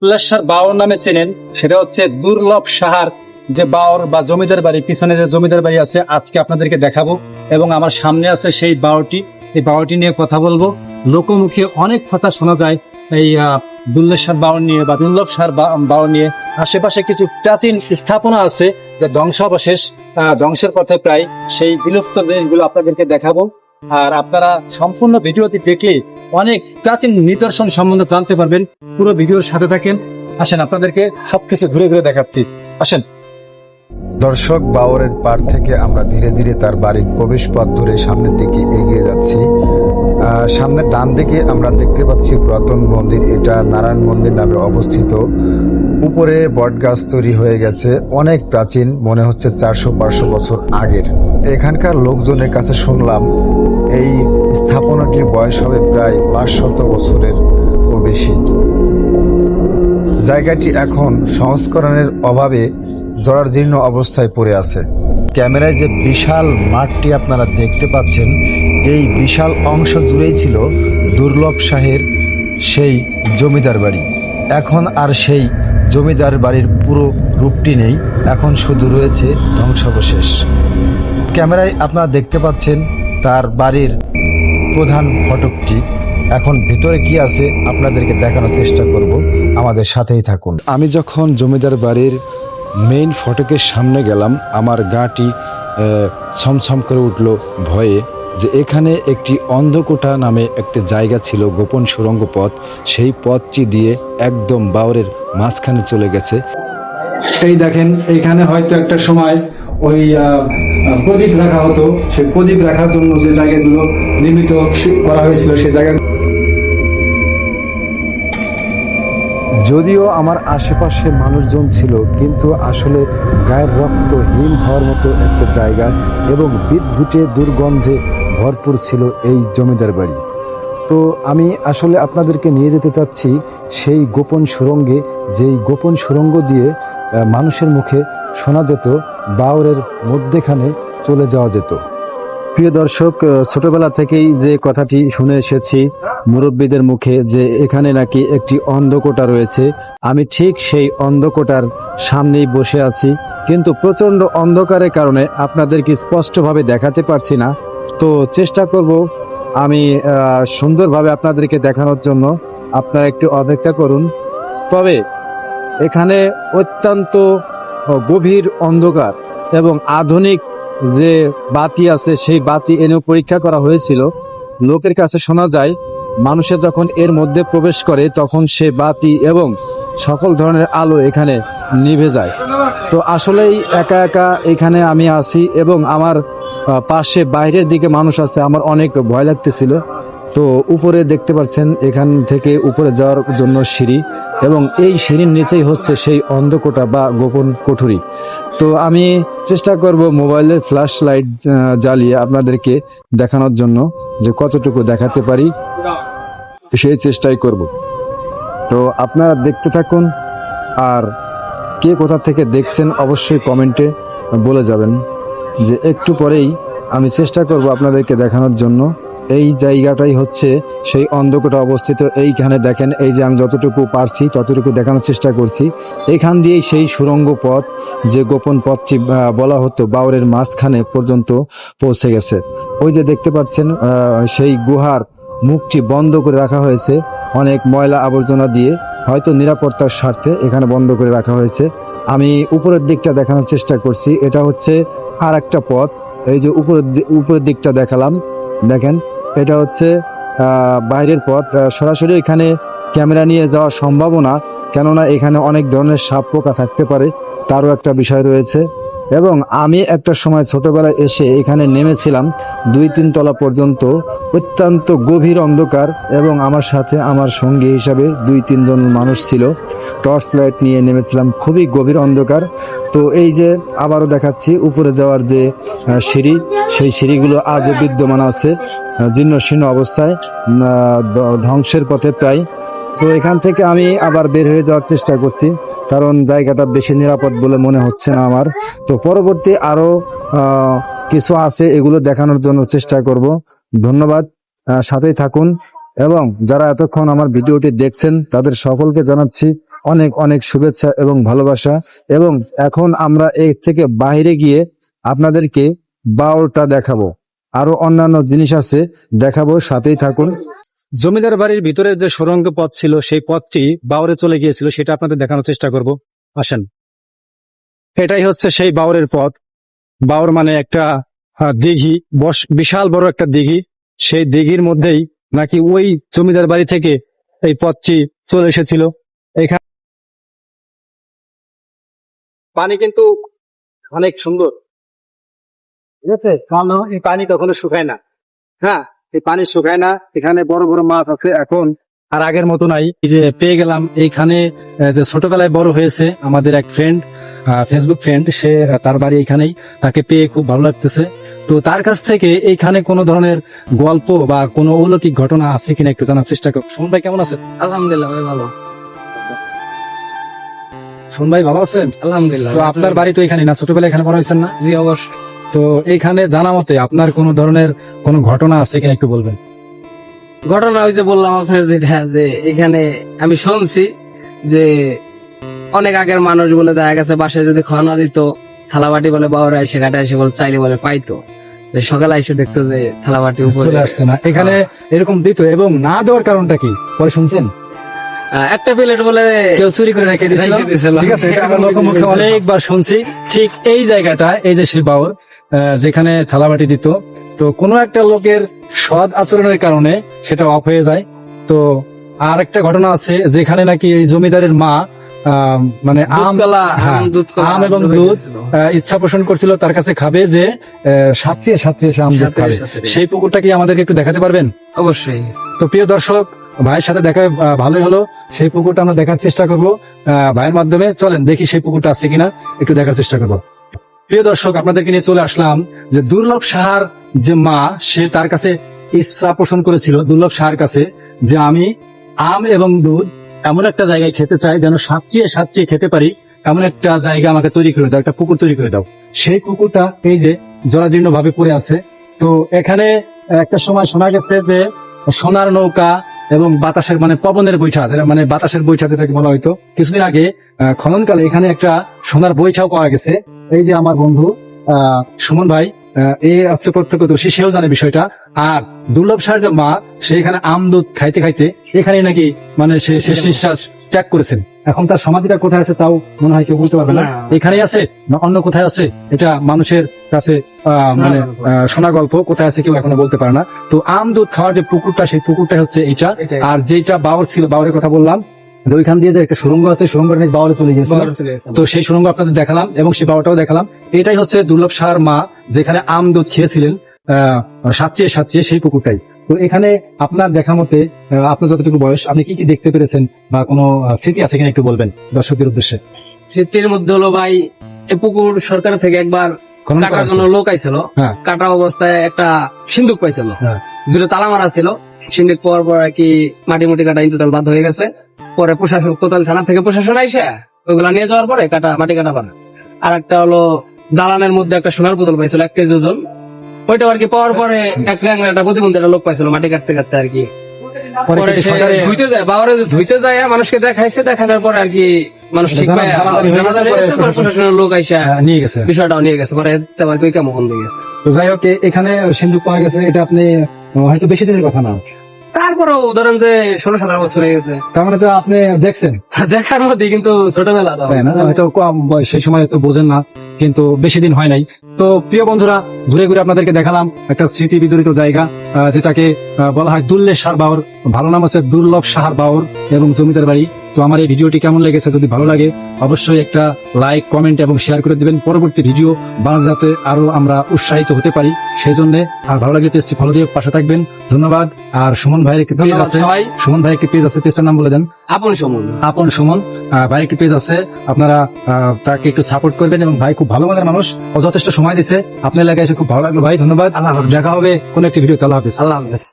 ফুল্লেশ্বর বাওর নামে চেনেন, সেটা হচ্ছে দুর্লভ সাহার যে বাওর বা জমিদার বাড়ি, পিছনে যে জমিদার বাড়ি আছে আজকে আপনাদেরকে দেখাবো। এবং আমার সামনে আছে সেই বাওরটি, এই বাওরটি নিয়ে কথা বলবো। লোকমুখে অনেক কথা শোনা যায় এই দুল্লেশ্বর বাওর নিয়ে বা দুর্লভ সাহার বাওর নিয়ে। আশেপাশে কিছু প্রাচীন স্থাপনা আছে যে ধ্বংসাবশেষ, ধ্বংসের পথে প্রায়, সেই বিলুপ্ত জিনিসগুলো আপনাদেরকে দেখাবো। আর আপনারা সম্পূর্ণ ভিডিওটি দেখলে অনেক প্রাচীন নিদর্শন সম্বন্ধে জানতে পারবেন। পুরো ভিডিওর সাথে থাকেন, আসেন আপনাদেরকে সবকিছু ঘুরে ঘুরে দেখাচ্ছি, আসেন। দর্শক, বাওরের পার থেকে আমরা ধীরে ধীরে তার বাড়ির প্রবেশ পথ ধরে সামনের দিকে এগিয়ে যাচ্ছি। সামনে ডান দিকে আমরা দেখতে পাচ্ছি পুরাতন মন্দির, এটা নারায়ণ মন্দির নামে অবস্থিত। উপরে বটগাছ তৈরি হয়ে গেছে, অনেক প্রাচীন, মনে হচ্ছে 400-500 বছর আগের। এখানকার লোকজনের কাছে শুনলাম এই স্থাপনাটির বয়স হবে প্রায় 500 বছরের ও বেশি। জায়গাটি এখন সংস্করণের অভাবে জরাজীর্ণ অবস্থায় পড়ে আছে। ক্যামেরায় যে বিশাল মাঠটি আপনারা দেখতে পাচ্ছেন, এই বিশাল অংশ জুড়েই ছিল দুর্লভ শাহের সেই জমিদার বাড়ি। এখন আর সেই জমিদার বাড়ির পুরো রূপটি নেই, এখন শুধু রয়েছে ধ্বংসাবশেষ। ক্যামেরায় আপনারা দেখতে পাচ্ছেন তার বাড়ির প্রধান ফটকটি। এখন ভিতরে কি আছে আপনাদেরকে দেখানোর চেষ্টা করব, আমাদের সাথেই থাকুন। আমি যখন জমিদার বাড়ির মেইন ফটকের সামনে গেলাম, আমার গাটি ছমছম করে উঠল ভয়ে, যে এখানে একটি অন্ধকোঠা নামে একটা জায়গা ছিল, গোপন সুড়ঙ্গ পথ। সেই পথটি দিয়ে একদম বাওরের মাঝখানে চলে গেছে। এই দেখেন, এখানে হয়তো একটা সময় ওই প্রদীপ রাখা হতো, সেই প্রদীপ রাখার জন্য যে জায়গাগুলো নির্মিত করা হয়েছিল সেই জায়গা। যদিও আমার আশেপাশে মানুষজন ছিল, কিন্তু আসলে গায়ের রক্ত হিম হওয়ার মতো একটা জায়গা এবং বিদঘুটে দুর্গন্ধে ভরপুর ছিল এই জমিদার বাড়ি। তো আমি আসলে আপনাদেরকে নিয়ে যেতে চাচ্ছি সেই গোপন সুড়ঙ্গে, যেই গোপন সুড়ঙ্গ দিয়ে মানুষের মুখে শোনা যেত বাওরের মধ্যেখানে চলে যাওয়া যেত। প্রিয় দর্শক, ছোটবেলা থেকেই যে কথাটি শুনে এসেছি মুরব্বীদের মুখে, যে এখানে নাকি একটি অন্ধকোটা রয়েছে। আমি ঠিক সেই অন্ধকোটার সামনেই বসে আছি, কিন্তু প্রচণ্ড অন্ধকারের কারণে আপনাদেরকে স্পষ্টভাবে দেখাতে পারছি না। তো চেষ্টা করব আমি সুন্দরভাবে আপনাদেরকে দেখানোর জন্য, আপনারা একটু অপেক্ষা করুন। তবে এখানে অত্যন্ত গভীর অন্ধকার এবং আধুনিক যে বাতি আছে সেই বাতি এনেও পরীক্ষা করা হয়েছিল। লোকের কাছে শোনা যায় মানুষে যখন এর মধ্যে প্রবেশ করে তখন সে বাতি এবং সকল ধরনের আলো এখানে নিভে যায়। তো আসলেই একা একা এখানে আমি আছি এবং আমার পাশে বাইরের দিকে মানুষ আছে, আমার অনেক ভয় লাগতেছিল। তো উপরে দেখতে পাচ্ছেন, এখান থেকে উপরে যাওয়ার জন্য সিঁড়ি, এবং এই সিঁড়ির নিচেই হচ্ছে সেই অন্ধকোটা বা গোপন কুঠুরি। তো আমি চেষ্টা করব মোবাইলের ফ্ল্যাশ লাইট জ্বালিয়ে আপনাদেরকে দেখানোর জন্য, যে কতটুকু দেখাতে পারি সেই চেষ্টাই করব। তো আপনারা দেখতে থাকুন, আর কে কোথা থেকে দেখছেন অবশ্যই কমেন্টে বলে যাবেন। যে একটু পরেই আমি চেষ্টা করব আপনাদেরকে দেখানোর জন্য। এই জায়গাটাই হচ্ছে সেই অন্ধকোটা অবস্থিত। এইখানে দেখেন, এই যে আমি যতটুকু পারছি ততটুকু দেখানোর চেষ্টা করছি। এখান দিয়েই সেই সুড়ঙ্গ পথ, যে গোপন পথটি বলা হতো, বাওরের মাঝখানে পর্যন্ত পৌঁছে গেছে। ওই যে দেখতে পাচ্ছেন সেই গুহার মুখটি বন্ধ করে রাখা হয়েছে অনেক ময়লা আবর্জনা দিয়ে, হয়তো নিরাপত্তার স্বার্থে এখানে বন্ধ করে রাখা হয়েছে। আমি উপরের দিকটা দেখানোর চেষ্টা করছি, এটা হচ্ছে আর একটা পথ। এই যে উপরের দিকটা দেখালাম, দেখেন এটা হচ্ছে বাইরের পথ। সরাসরি এখানে ক্যামেরা নিয়ে যাওয়া সম্ভব না, কেননা এখানে অনেক ধরনের সাপ পোকা থাকতে পারে, তারও একটা বিষয় রয়েছে। এবং আমি একটা সময় ছোটবেলায় এসে এখানে নেমেছিলাম 2-3 তলা পর্যন্ত, অত্যন্ত গভীর অন্ধকার, এবং আমার সাথে আমার সঙ্গী হিসাবে 2-3 জন মানুষ ছিল। টর্চ লাইট নিয়ে নেমেছিলাম, খুবই গভীর অন্ধকার। তো এই যে আবারও দেখাচ্ছি উপরে যাওয়ার যে সিঁড়ি, সেই সিঁড়িগুলো আজও বিদ্যমান আছে, জীর্ণ শীর্ণ অবস্থায়, ধ্বংসের পথে প্রায়। তো এখান থেকে আমি আবার বের হয়ে যাওয়ার চেষ্টা করছি, কারণ জায়গাটা বেশি নিরাপদ বলে মনে হচ্ছে না আমার। তো পরবর্তী আরো কিছু আছে, এগুলো দেখানোর জন্য চেষ্টা করব। ধন্যবাদ, সাথেই থাকুন। এবং যারা এতক্ষণ আমার ভিডিওটি দেখছেন তাদের সকলকে জানাচ্ছি অনেক অনেক শুভেচ্ছা এবং ভালোবাসা। এবং এখন আমরা এর থেকে বাইরে গিয়ে আপনাদেরকে বাওরটা দেখাবো, আরো অন্যান্য জিনিস আছে দেখাবো, সাথেই থাকুন। জমিদার বাড়ির ভিতরে যে সুড়ঙ্গ পথ ছিল সেই পথটি বাওরে চলে গিয়েছিল, সেটা আপনাদের দেখানোর চেষ্টা করব। আসেন, এটাই হচ্ছে সেই বাওরের পথ। বাওর মানে একটা দিঘি, বিশাল বড় একটা দিঘি। সেই দিঘির মধ্যেই নাকি ওই জমিদার বাড়ি থেকে এই পথটি চলে এসেছিল। এখানে পানি কিন্তু অনেক সুন্দর, ঠিক আছে, কারণ এই পানি কখনো শুকায় না। হ্যাঁ, এই পানি শুকায় না। এখানে বড় বড় মাছ আছে এখন, আর আগের মতো নাই। এই যে পেয়ে গেলাম এইখানে, যে ছোটবেলায় বড় হয়েছে আমাদের এক ফ্রেন্ড, ফেসবুক ফ্রেন্ড, সে তার বাড়ি এখানেই, তাকে পেয়ে খুব ভালো লাগতেছে। তো তার কাছ থেকে এইখানে কোনো ধরনের গল্প বা কোনো অলৌকিক ঘটনা আছে কিনা একটু জানার চেষ্টা করব। সুমন ভাই কেমন আছেন? আলহামদুলিল্লাহ ভাই ভালো। সুমন ভাই ভালো আছেন? আলহামদুলিল্লাহ। তো আপনার বাড়ি তো এখানে না, ছোটবেলায় এখানে বড় হয়েছেন না? জি অবশ্যই। তো এইখানে জানা মতে আপনার কোনো ধরনের কোনো ঘটনা আছে কিনা একটু বলবেন। ঘটনা ওই যে বললাম আপনার যেটা, যে এখানে আমি শুনছি যে অনেক আগের মানুষ বলে দেখা গেছে বাসায় যদি খাওয়া না দিত, থালাবাটি বলে বাবারা এসে ঘাটে এসে বলে চাইলে বলে পাইতো, যে সকালে এসে দেখতো যে থালাবাটি উপরে চলে আসছে না, এখানে এরকম দিত। এবং না দেওয়ার কারণটা কি পরে শুনছেন? একটা প্লেট বলে কেউ চুরি করে রেখে দিয়েছিল। রেখে দিয়েছিল। ঠিক আছে, এটা আমরা লোকমুখে অনেকবার শুনছি। ঠিক এই জায়গাটা, এই যে সেই বাউর যেখানে থালাবাটি দিত, তো কোনো একটা লোকের সৎ আচরণের কারণে সেটা অফ হয়ে যায়। তো আর একটা ঘটনা আছে যেখানে নাকি এই জমিদারের মা মানে দুধকলা, হ্যাঁ, দুধকলা আম এবং ডুবে দুধ গেছিল। ইচ্ছা পোষণ করছিল তার কাছে খাবে, যে সাঁতরিয়ে সাঁতরিয়ে সে আম দুধ সাঁতরিয়ে খাবে। সাঁতরিয়ে। সেই পুকুরটা কি আমাদেরকে একটু দেখাতে পারবেন? অবশ্যই। তো প্রিয় দর্শক, ভাইয়ের সাথে দেখা ভালোই হলো। সেই পুকুরটা আমরা দেখার চেষ্টা করবো ভাইয়ের মাধ্যমে। চলেন দেখি সেই পুকুরটা আছে কিনা, একটু দেখার চেষ্টা করবো। প্রিয় দর্শক, আপনাদেরকে নিয়ে চলে আসলাম যে দুর্লভ সাহার যে মা, সে তার কাছে ইচ্ছা পোষণ করেছিল, দুর্লভ সাহার কাছে, যে আমি আম এবং দুধ এমন একটা জায়গায় খেতে চাই যেন সাঁতরিয়ে সাঁতরিয়ে খেতে পারি, এমন একটা জায়গা আমাকে তৈরি করে দাও, একটা পুকুর তৈরি করে দাও। সেই পুকুরটা এই যে জরাজীর্ণ ভাবে পড়ে আছে। তো এখানে একটা সময় শোনা গেছে যে সোনার নৌকা এবং বাতাসের মানে পবনের বৈঠা, মানে বাতাসের বৈঠা যেটাকে বলা হয়তো, কিছুদিন আগে খননকালে এখানে একটা সোনার বৈঠাও পাওয়া গেছে। এই যে আমার বন্ধু সুমন ভাই, এ হচ্ছে প্রত্যক্ষদর্শী, সেও জানে বিষয়টা। আর দুর্লভ সাহার যে মা, সে এখানে আম দুধ খাইতে খাইতে এখানে নাকি মানে সে শেষ নিঃশ্বাস ত্যাগ করেছেন। এখন তার সমাধিটা কোথায় আছে তাও মনে হয় কেউ বলতে পারবে না। না। এখানেই আছে না অন্য কোথায় আছে, এটা মানুষের কাছে মানে শোনা গল্প, কোথায় আছে কেউ এখনো বলতে পারে না। তো আম দুধ খাওয়ার যে পুকুরটা, সেই পুকুরটা হচ্ছে এইটা। এটাই। আর যেটা বাওর ছিল, বাওরের কথা বললাম, যে ওইখান দিয়ে যে একটা সুড়ঙ্গ আছে, সুড়ঙ্গটা নাকি বাওরে চলে গেছে। বাবার চলে গেছে। তো সেই সুড়ঙ্গ আপনাদের দেখালাম এবং সেই বাওটাও দেখালাম। এটাই হচ্ছে দুর্লভ সাহার মা যেখানে আম দুধ খেয়েছিলেন সাঁতরিয়ে সাঁতরিয়ে, সেই পুকুরটাই। তো এখানে আপনার দেখা মতে আপনার যতটুকু বয়স, আপনি কি কি দেখতে পেরেছেন বা কোনো স্মৃতি আছে কিনা একটু বলবেন দর্শকদের উদ্দেশ্যে। স্মৃতির মধ্যে হলো ভাই, এই পুকুর সরকার থেকে একবার খনন করা কাটার জন্য হয়েছে। লোক আইছিল। হ্যাঁ। কাটা অবস্থায় একটা সিন্ধুক পাইছিল, হ্যাঁ। দুটো তালা মারা ছিল। সিন্ধুক পাওয়ার পর আর কি মাটি মুটি কাটা ইন টোটাল বাদ হয়ে গেছে। পরে প্রশাসন, কোতাল থানা থেকে প্রশাসন আইসে ওইগুলা নিয়ে যাওয়ার পরে কাটা মাটি কাটা পারে। আর একটা হলো দালানের মধ্যে একটা সোনার বোতল পাইছিল 1 কেজি ওজন। ওইটা আর কি পাওয়ার পরে একটা প্রতিবন্ধী একটা লোক পাইছিল মাটি কাটতে কাটতে আর কি। পরে পরে কি সে সরকারে ধুইতে যায়, বাবারে ধুইতে যায়, মানুষকে দেখাইছে, দেখানোর পরে আর কি মানুষ ঠিক পায়, জানাজা হয়ে গেছে, পরে প্রশাসনের লোক আইসা নিয়ে গেছে। বিষয়টাও নিয়ে গেছে। পরে আবার কই কেমন হয়ে গেছে। তো যাই হোক, এখানে সিন্ধুক পাওয়া গেছে, এটা আপনি হয়তো বেশি দিনের কথা না। তারপরেও ধরেন যে 16-17 বছর হয়ে গেছে তার মানে তো আপনি দেখছেন, দেখার মধ্যে, কিন্তু ছোটবেলা তো। তাই না? হয়তো কম বয়স, সেই সময় তো বোঝেন না, কিন্তু বেশি দিন হয় নাই। তো প্রিয় বন্ধুরা, ঘুরে ঘুরে আপনাদেরকে দেখালাম একটা স্মৃতি বিজড়িত জায়গা, যেটাকে বলা হয় দুর্লেশ সাহার বাউর। ভালো নাম হচ্ছে দুর্লভ সাহার বাউর এবং জমিদার বাড়ি। তো আমার এই ভিডিওটি কেমন লেগেছে, যদি ভালো লাগে অবশ্যই একটা লাইক, কমেন্ট এবং শেয়ার করে দিবেন। পরবর্তী ভিডিও বানাতে যাতে আরো আমরা উৎসাহিত হতে পারি সেই জন্য। আর ভালো লাগলে পেজটি ফলো দিয়ে পাশে থাকবেন। ধন্যবাদ। আর সুমন ভাইয়ের একটি পেজ ধন্যবাদ আছে, সবাই। সুমন ভাইয়ের একটি পেজ আছে, পেজটার নাম বলে দেন। আপন সমন। আপন সুমন ভাই একটি পেজ আছে, আপনারা তাকে একটু সাপোর্ট করবেন। এবং ভাই খুব ভালো মানের মানুষ, ও যথেষ্ট সময় দিছে। আপনার এলাকায় এসে খুব ভালো লাগলো ভাই, ধন্যবাদ। আল্লাহ হাফেজ। দেখা হবে কোন একটি ভিডিও। আল্লাহ হাফেজ। আল্লাহ হাফেজ।